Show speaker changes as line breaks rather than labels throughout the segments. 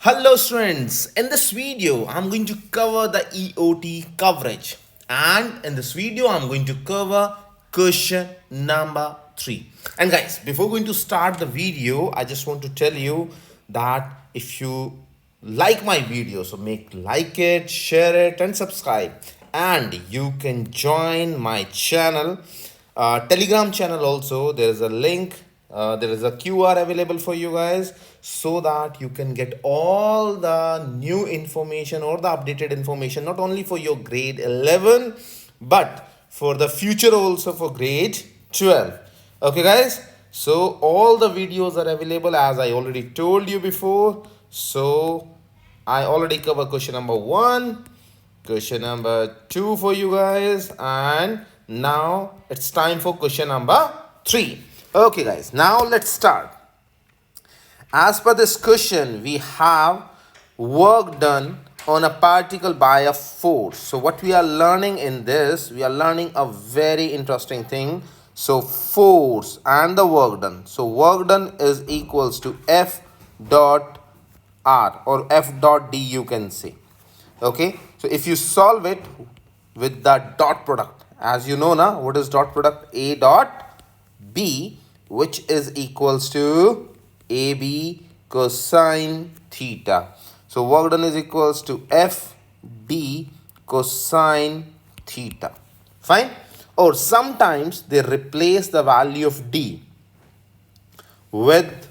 Hello students, in this video I'm going to cover the EOT coverage, and in this video I'm going to cover question number 3. And guys, before going to start the video, I just want to tell you that if you like my video, so like it, share it and subscribe, and you can join my channel, Telegram channel also. There is a link, there is a QR available for you guys, so that you can get all the new information or the updated information, not only for your grade 11 but for the future also for grade 12. Okay guys, so all the videos are available as I already told you before. So I already covered question number 1, question number 2 for you guys, and now it's time for question number 3. Okay guys, now let's start. As per this question, we have work done on a particle by a force. So what we are learning in this, we are learning a very interesting thing. So force and the work done. So work done is equals to F dot R or F dot D, you can say. Okay, so if you solve it with the dot product, as you know now, what is dot product? A dot B, which is equals to AB cosine theta. So work done is equals to FD cosine theta. Fine. Or sometimes they replace the value of D with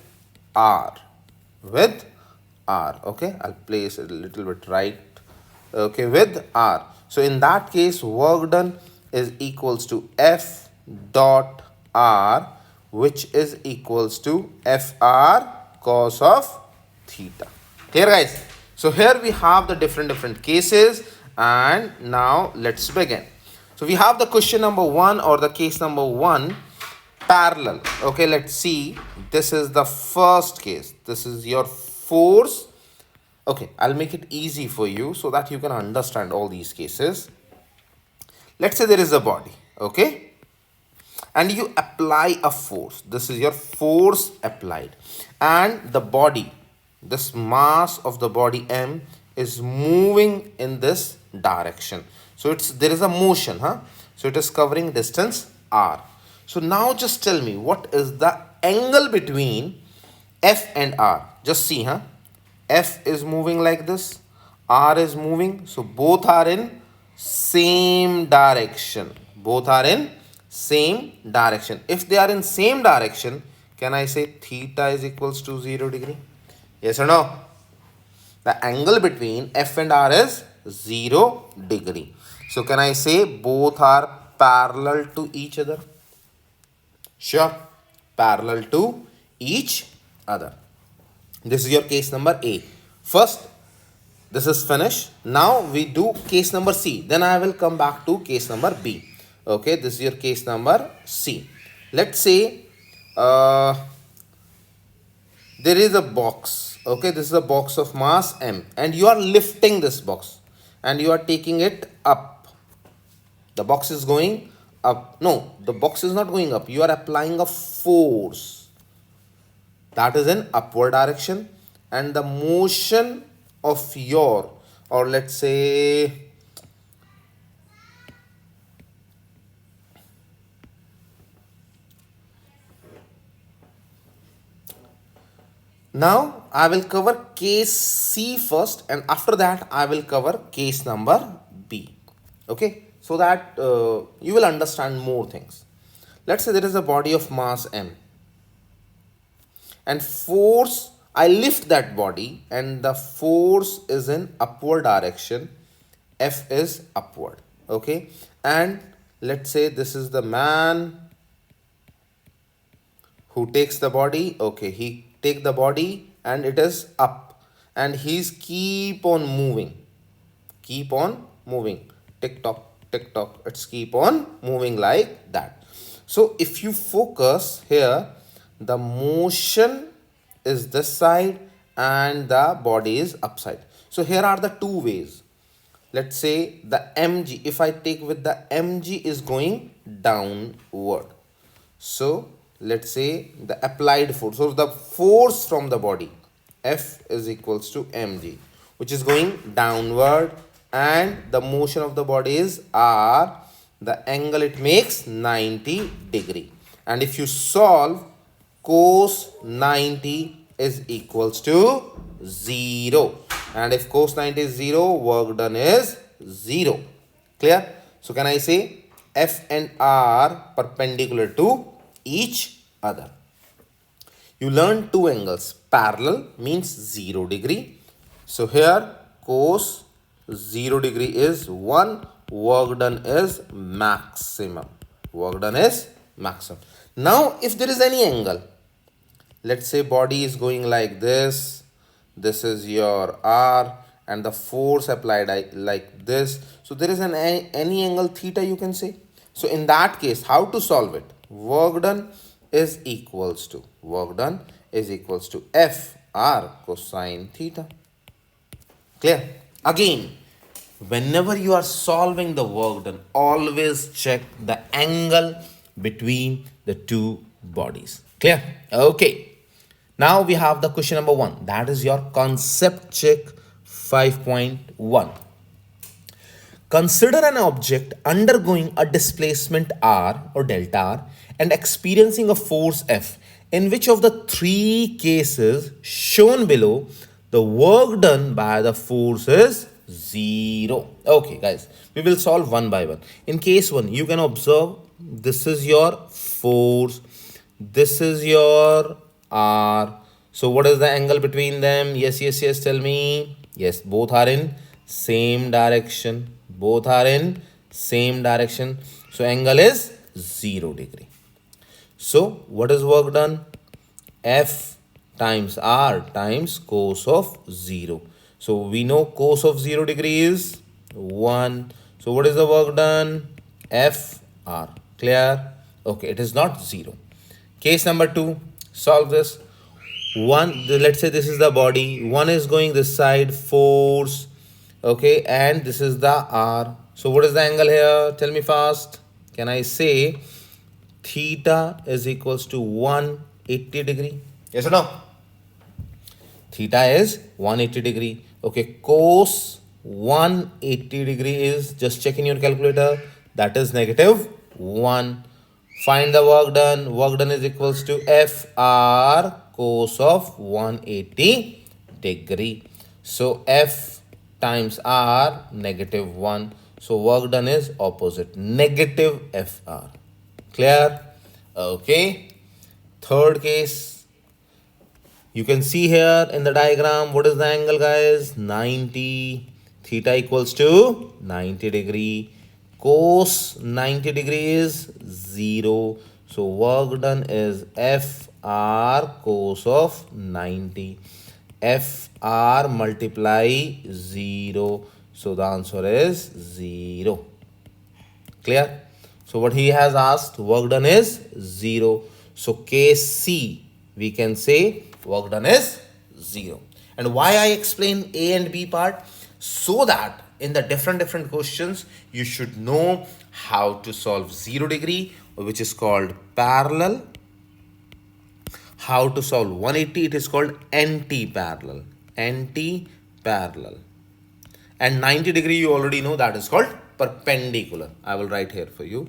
R. With R. Okay, I'll place it a little bit right. Okay, with R. So in that case, work done is equals to F dot R, which is equals to FR cos of theta. Here guys, so here we have the different cases, and now let's begin. So we have the question number 1 or the case number 1, parallel. Okay, let's see. This is the first case. This is your force. Okay, I'll make it easy for you so that you can understand all these cases. Let's say there is a body, okay, and you apply a force. This is your force applied, and the body, this mass of the body M is moving in this direction. So there is a motion, so it is covering distance R. So now just tell me, what is the angle between F and R? Just see, F is moving like this, R is moving, so both are in same direction. Both are in same direction. If they are in same direction, can I say theta is equals to 0 degree? Yes or no? The angle between F and R is 0 degree. So can I say both are parallel to each other? Sure, parallel to each other. This is your case number A. First, this is finished. Now we do case number C. Then I will come back to case number B. Okay, this is your case number C. Let's say there is a box. Okay, this is a box of mass M, and you are lifting this box and you are taking it up. The box is going up. No, the box is not going up. You are applying a force that is in upward direction, and the motion of your, or let's say now I will cover case C first, and after that I will cover case number B. Okay, so that you will understand more things. Let's say there is a body of mass M, and force, I lift that body and the force is in upward direction. F is upward. Okay, and let's say this is the man who takes the body. Okay, he take the body and it is up, and he's keep on moving. Keep on moving. Tick tock, tick tock. It's keep on moving like that. So if you focus here, the motion is this side and the body is upside. So here are the two ways. Let's say the mg, if I take with the mg is going downward. So let's say the applied force, so the force from the body F is equals to mg, which is going downward, and the motion of the body is r. The angle it makes 90 degree. And if you solve, cos 90 is equals to 0. And if cos 90 is 0, work done is 0. Clear? So can I say F and R perpendicular to each other? You learn two angles. Parallel means 0 degree. So here cos 0 degree is 1. Work done is maximum. Work done is maximum. Now if there is any angle, let's say body is going like this. This is your R and the force applied like this. So there is any angle theta, you can say. So in that case, how to solve it? Work done is equals to FR cosine theta. Clear? Again, whenever you are solving the work done, always check the angle between the two bodies. Clear? Okay. Now we have the question number 1. That is your concept check 5.1. Consider an object undergoing a displacement r or delta r and experiencing a force F. In which of the three cases shown below, the work done by the force is 0. Okay, guys, we will solve one by one. In case 1, you can observe this is your force, this is your R. So what is the angle between them? Yes, tell me. Yes, both are in same direction. Both are in same direction. So angle is 0 degree. So what is work done? F times R times cos of 0. So we know cos of 0 degree is 1. So what is the work done? FR. Clear? Okay, it is not 0. Case number 2. Solve this. Let's say this is the body. One is going this side, force. Okay, and this is the R. So what is the angle here? Tell me fast. Can I say theta is equals to 180 degree? Yes or no? Theta is 180 degree. Okay, cos 180 degree is, just check in your calculator, that is -1. Find the work done. Work done is equals to FR cos of 180 degree. So F times R -1. So work done is opposite, negative FR. Clear? Okay. Third case. You can see here in the diagram, what is the angle, guys? 90. Theta equals to 90 degree. Cos 90 degree is 0. So work done is FR cos of 90. FR multiply 0. So the answer is 0. Clear? So what he has asked, work done is 0. So case C, we can say work done is 0. And why I explain A and B part? So that in the different questions, you should know how to solve 0 degree, which is called parallel. How to solve 180, it is called anti-parallel. Anti-parallel. And 90 degree, you already know, that is called perpendicular. I will write here for you.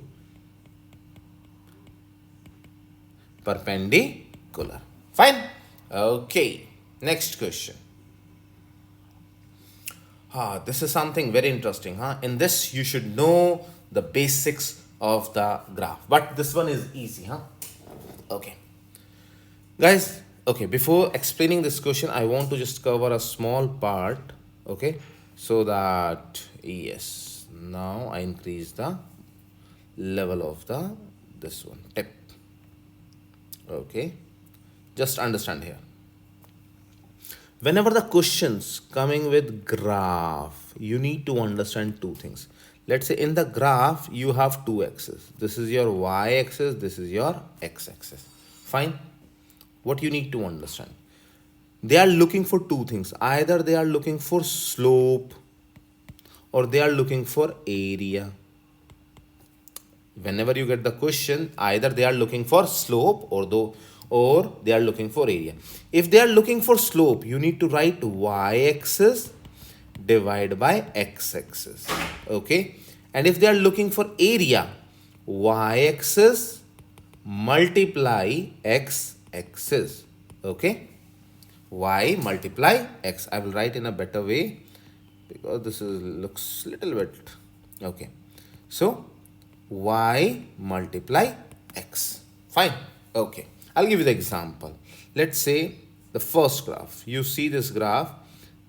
Perpendicular. Fine. Okay. Next question. This is something very interesting. In this, you should know the basics of the graph. But this one is easy. Okay. Guys, okay, before explaining this question, I want to just cover a small part. Okay. So that, yes, now I increase the level of this one, tip. Okay. Just understand here. Whenever the questions coming with graph, you need to understand two things. Let's say in the graph, you have two axes. This is your y-axis, this is your x-axis. Fine. What you need to understand? They are looking for two things. Either they are looking for slope or they are looking for area. Whenever you get the question, either they are looking for slope or or they are looking for area. If they are looking for slope, you need to write y-axis divide by x-axis. Okay. And if they are looking for area, y-axis multiply x-axis. Okay. Y multiply x. I will write in a better way because this is looks little bit. Okay. So y multiply x. Fine. Okay. I'll give you the example. Let's say the first graph. You see this graph.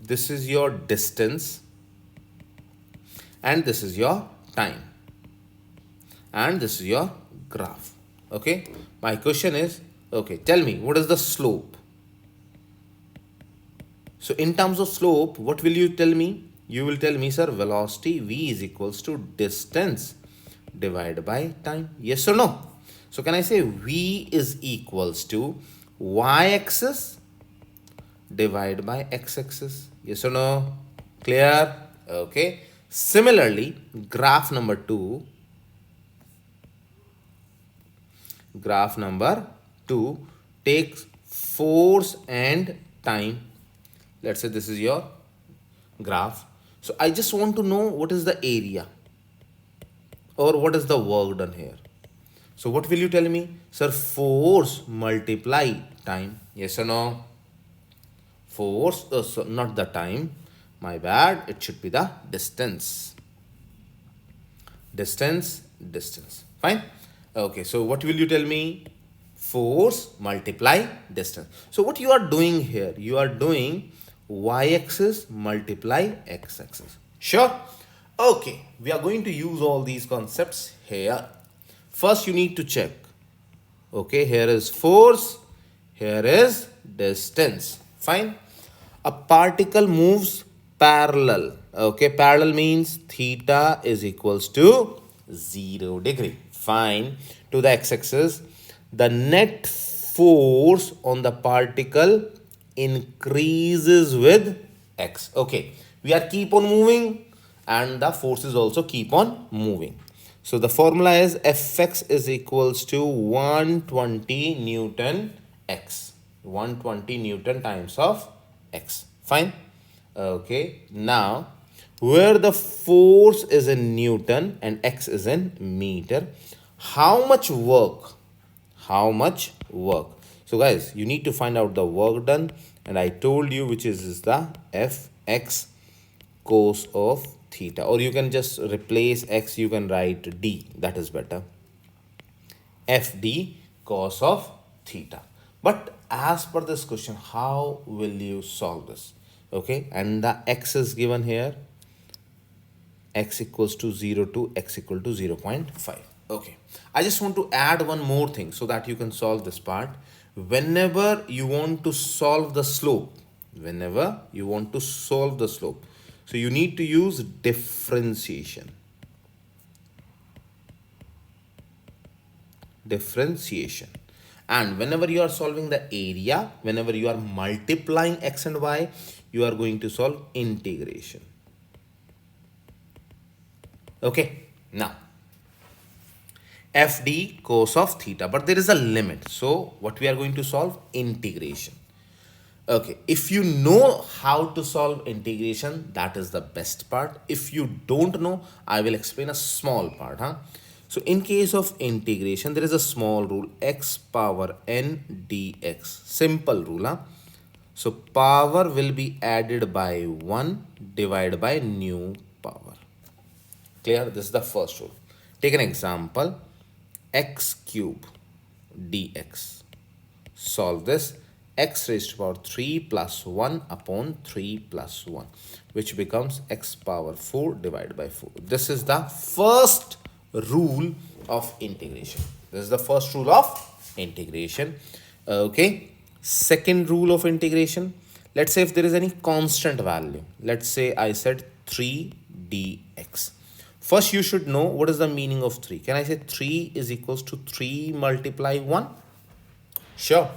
This is your distance and this is your time. And this is your graph. Okay. My question is, okay, tell me what is the slope? So in terms of slope, what will you tell me? You will tell me, sir, velocity v is equals to distance divided by time. Yes or no? So can I say v is equals to y-axis divided by x-axis? Yes or no? Clear? Okay. Similarly, graph number 2 takes force and time. Let's say this is your graph. So I just want to know what is the area or what is the work done here. So what will you tell me? Sir, force multiply time. Yes or no? Force, so not the time. My bad. It should be the distance. Distance. Fine. Okay. So what will you tell me? Force multiply distance. So what you are doing here? You are doing y-axis multiply x-axis. Sure? Okay. We are going to use all these concepts here. First, you need to check. Okay. Here is force. Here is distance. Fine. A particle moves parallel. Okay. Parallel means theta is equals to 0 degree. Fine. To the x-axis. The net force on the particle increases with x. Okay. We are keep on moving and the forces also keep on moving. So the formula is Fx is equals to 120 Newton x. 120 Newton times of x. Fine. Okay. Now, where the force is in Newton and x is in meter, how much work? So guys, you need to find out the work done, and I told you which is the Fx cos of theta, or you can just replace x, you can write d, that is better. Fd cos of theta. But as per this question, how will you solve this? Okay, and the x is given here, x equals to 0 to x equal to 0.5. Okay, I just want to add one more thing so that you can solve this part. Whenever you want to solve the slope, so you need to use differentiation. And whenever you are solving the area, whenever you are multiplying x and y, you are going to solve integration. Okay, now Fd cos of theta, but there is a limit. So what we are going to solve? Integration. Okay, if you know how to solve integration, that is the best part. If you don't know, I will explain a small part. So in case of integration, there is a small rule, x power n dx. Simple rule. So power will be added by 1 divided by new power. Clear? This is the first rule. Take an example, x cube dx. Solve this. X raised to power 3 plus 1 upon 3 plus 1, which becomes x power 4 divided by 4. This is the first rule of integration. Okay. Second rule of integration. Let's say if there is any constant value. Let's say I said 3 dx. First, you should know what is the meaning of 3. Can I say 3 is equals to 3 multiply 1? Sure.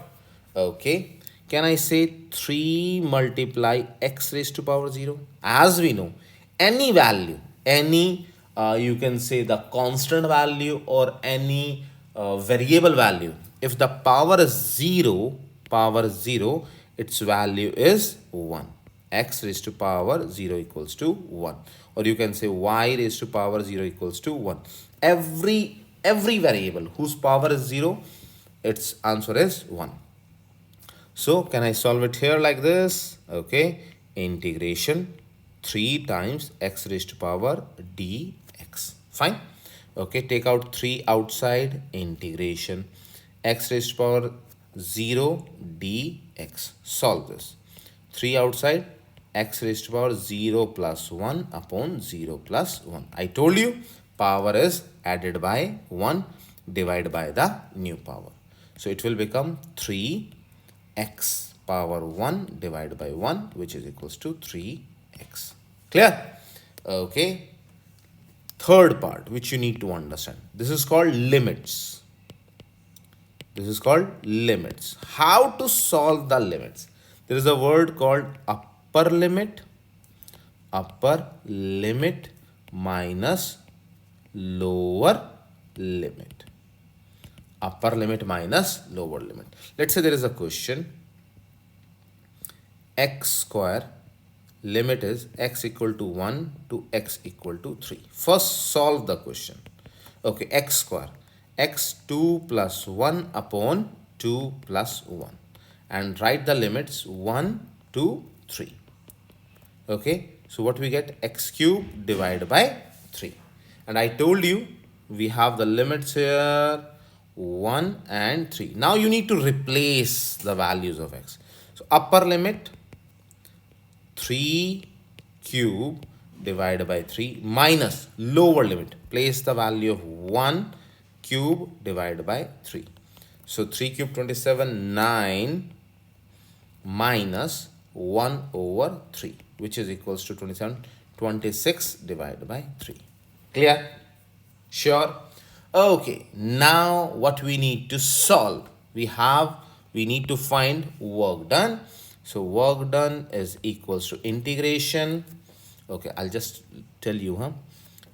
Okay. Can I say 3 multiply x raised to power 0? As we know, any value, you can say the constant value or any variable value, If the power is 0, its value is 1. X raised to power 0 equals to 1. Or you can say y raised to power 0 equals to 1. Every variable whose power is 0, its answer is 1. So can I solve it here like this? Okay, integration 3 times x raised to power dx. Fine. Okay, take out 3 outside, integration x raised to power 0 dx. Solve this. 3 outside, x raised to power 0 plus 1 upon 0 plus 1. I told you power is added by 1 divided by the new power. So it will become 3x power 1 divided by 1, which is equals to 3x. Clear? Okay. Third part which you need to understand. This is called limits. This is called limits. How to solve the limits? There is a word called upper limit minus lower limit. Upper limit minus lower limit. Let's say there is a question. X square limit is x equal to 1 to x equal to 3. First solve the question. Okay, x square. X 2 plus 1 upon 2 plus 1. And write the limits 1 to 3. Okay, so what we get? X cube divided by 3. And I told you we have the limits here 1 and 3. Now you need to replace the values of x. So upper limit 3 cube divided by 3 minus lower limit. Place the value of 1 cube divided by 3. So 3 cube 27, 9 minus 1 over 3, which is equals to 27, 26 divided by 3. Clear? Sure? Okay, now what we need to solve? We need to find work done. So work done is equals to integration. Okay, I'll just tell you,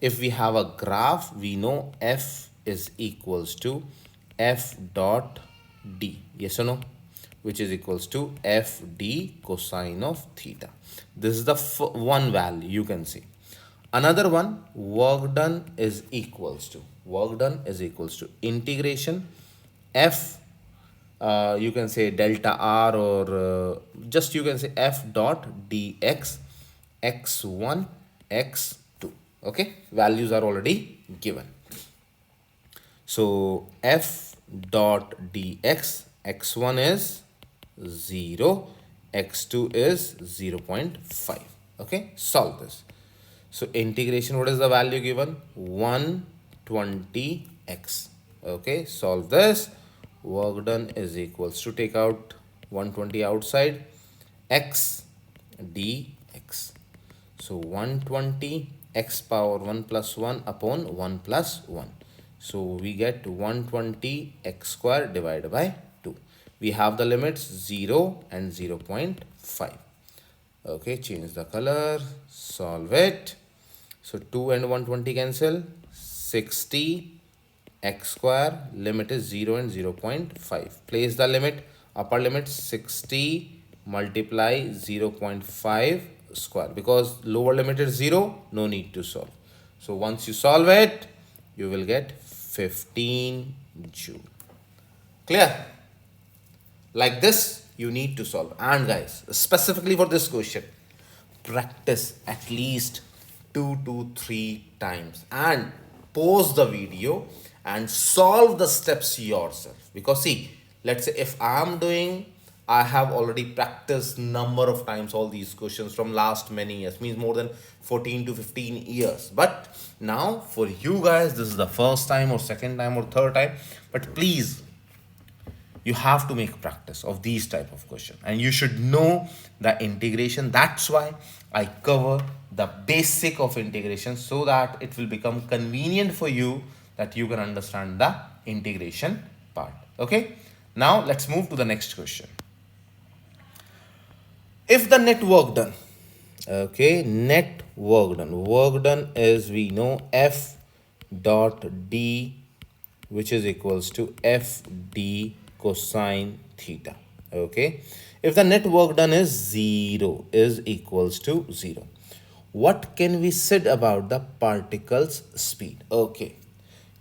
if we have a graph, we know f is equals to f dot d. Yes or no? Which is equals to FD cosine of theta. This is the one value you can see. Another one, work done is equals to integration f, you can say delta r, or just you can say f dot dx x1 x2. Okay, values are already given. So f dot dx x1 is 0, x2 is 0.5. Okay, solve this. So integration, what is the value given? 120x. Okay, solve this. Work done is equals to, take out 120 outside, x dx. So 120 x power 1 plus 1 upon 1 plus 1. So we get 120 x square divided by 2. We have the limits 0 and 0.5. Okay, change the color, solve it. So 2 and 120 cancel, 60 x square, limit is 0 and 0.5. Place the limit, upper limit 60 multiply 0.5 square, because lower limit is 0, no need to solve. So once you solve it, you will get 15 joule. Clear? Like this you need to solve. And guys, specifically for this question, practice at least 2 to 3 times and pause the video and solve the steps yourself. Because see, let's say if I have already practiced number of times all these questions from last many years, means more than 14 to 15 years. But now for you guys, this is the first time or second time or third time. But please, you have to make practice of these type of questions, and you should know the integration. That's why I cover the basic of integration, so that it will become convenient for you, that you can understand the integration part. Okay, now let's move to the next question. If the net work done, okay, net work done is, we know f dot d which is equals to FD cosine theta. Okay. If the net work done is 0, is equals to 0. What can we say about the particle's speed? Okay.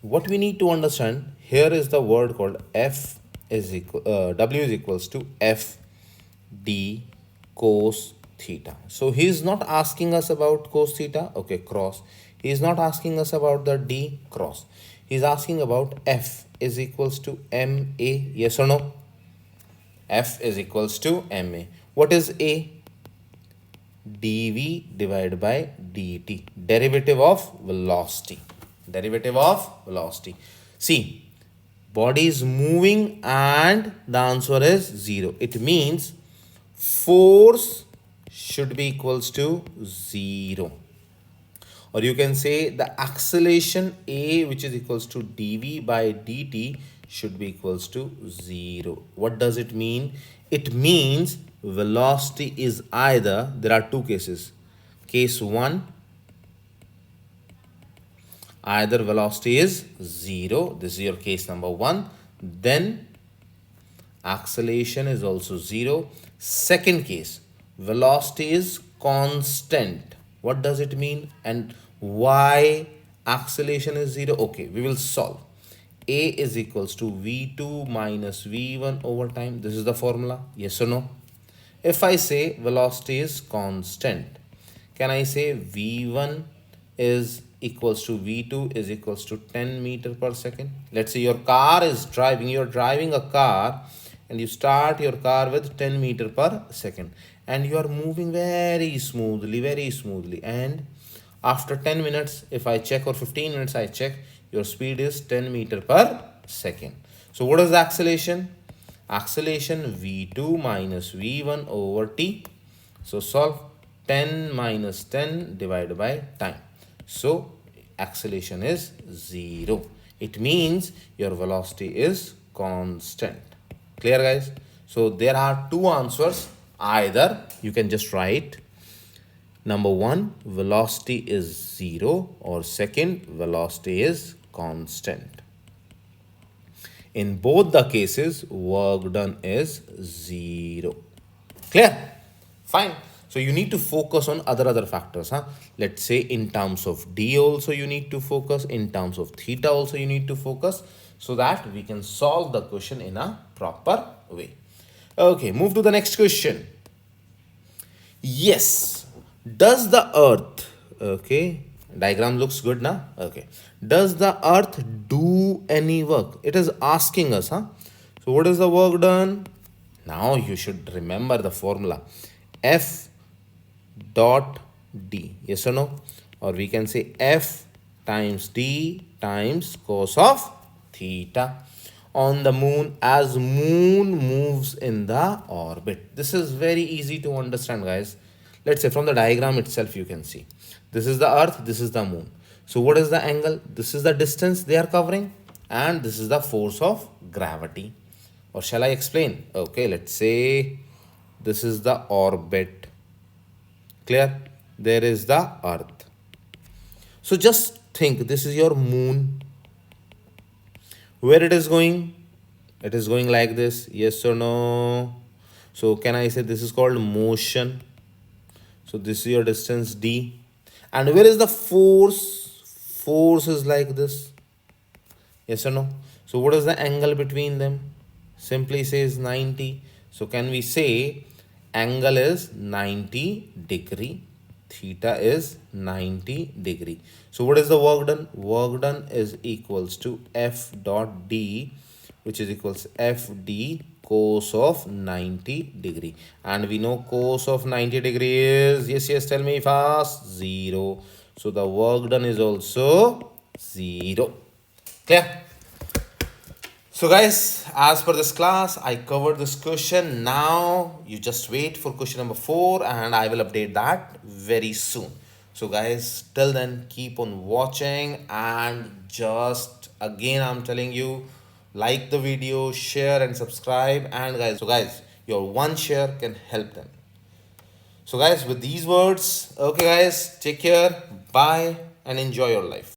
What we need to understand here is the word called W is equals to F d cos theta. So he is not asking us about cos theta, okay, cross. He is not asking us about the d cross. He is asking about F is equals to ma, yes or no? F is equals to ma. What is a? dv divided by dt, derivative of velocity. Derivative of velocity. See, body is moving and the answer is 0. It means force should be equals to 0. Or you can say the acceleration A, which is equals to dv by dt, should be equals to 0. What does it mean? It means velocity is either, there are two cases. Case 1, either velocity is 0, this is your case number 1, then acceleration is also 0. Second case, velocity is constant. What does it mean and why acceleration is 0? Okay, we will solve. A is equals to V2 minus V1 over time. This is the formula, yes or no? If I say velocity is constant, can I say V1 is equals to V2 is equals to 10 meter per second? Let's say your car is driving, you're driving a car and you start your car with 10 meter per second and you are moving very smoothly, and after 10 minutes if I check, or 15 minutes I check, your speed is 10 meter per second. So what is the acceleration? Acceleration V2 minus V1 over t. So solve. 10 minus 10 divided by time. So acceleration is 0. It means your velocity is constant. Clear, guys? So there are two answers. Either you can just write number 1, velocity is 0, or second, velocity is constant. In both the cases, work done is 0. Clear? Fine. So you need to focus on other factors. Let's say in terms of d also you need to focus, in terms of theta also you need to focus, so that we can solve the question in a proper way. Okay, move to the next question. Yes, does the earth, okay, diagram looks good now. Okay, does the earth do any work? It is asking us. So what is the work done? Now you should remember the formula, F dot d, yes or no? Or we can say F times d times cos of theta on the moon as moon moves in the orbit. This is very easy to understand, guys. Let's say from the diagram itself you can see this is the earth, this is the moon. So what is the angle? This is the distance they are covering and this is the force of gravity. Or shall I explain? Okay, let's say this is the orbit. Clear? There is the earth. So just think, this is your moon. Where it is going? It is going like this, yes or no? So can I say this is called motion? So this is your distance d. And where is the force? Force is like this, yes or no? So what is the angle between them? Simply says 90. So can we say angle is 90 degree, theta is 90 degree. So what is the work done? Work done is equals to F dot d, which is equals FD cos of 90 degree. And we know cos of 90 degree is, yes, tell me fast, 0. So the work done is also 0. Clear? So guys, as per this class, I covered this question. Now you just wait for question number 4 and I will update that very soon. So guys, till then keep on watching, and just again I'm telling you, like the video, share and subscribe. And guys, your one share can help them. So guys, with these words, okay guys, take care, bye and enjoy your life.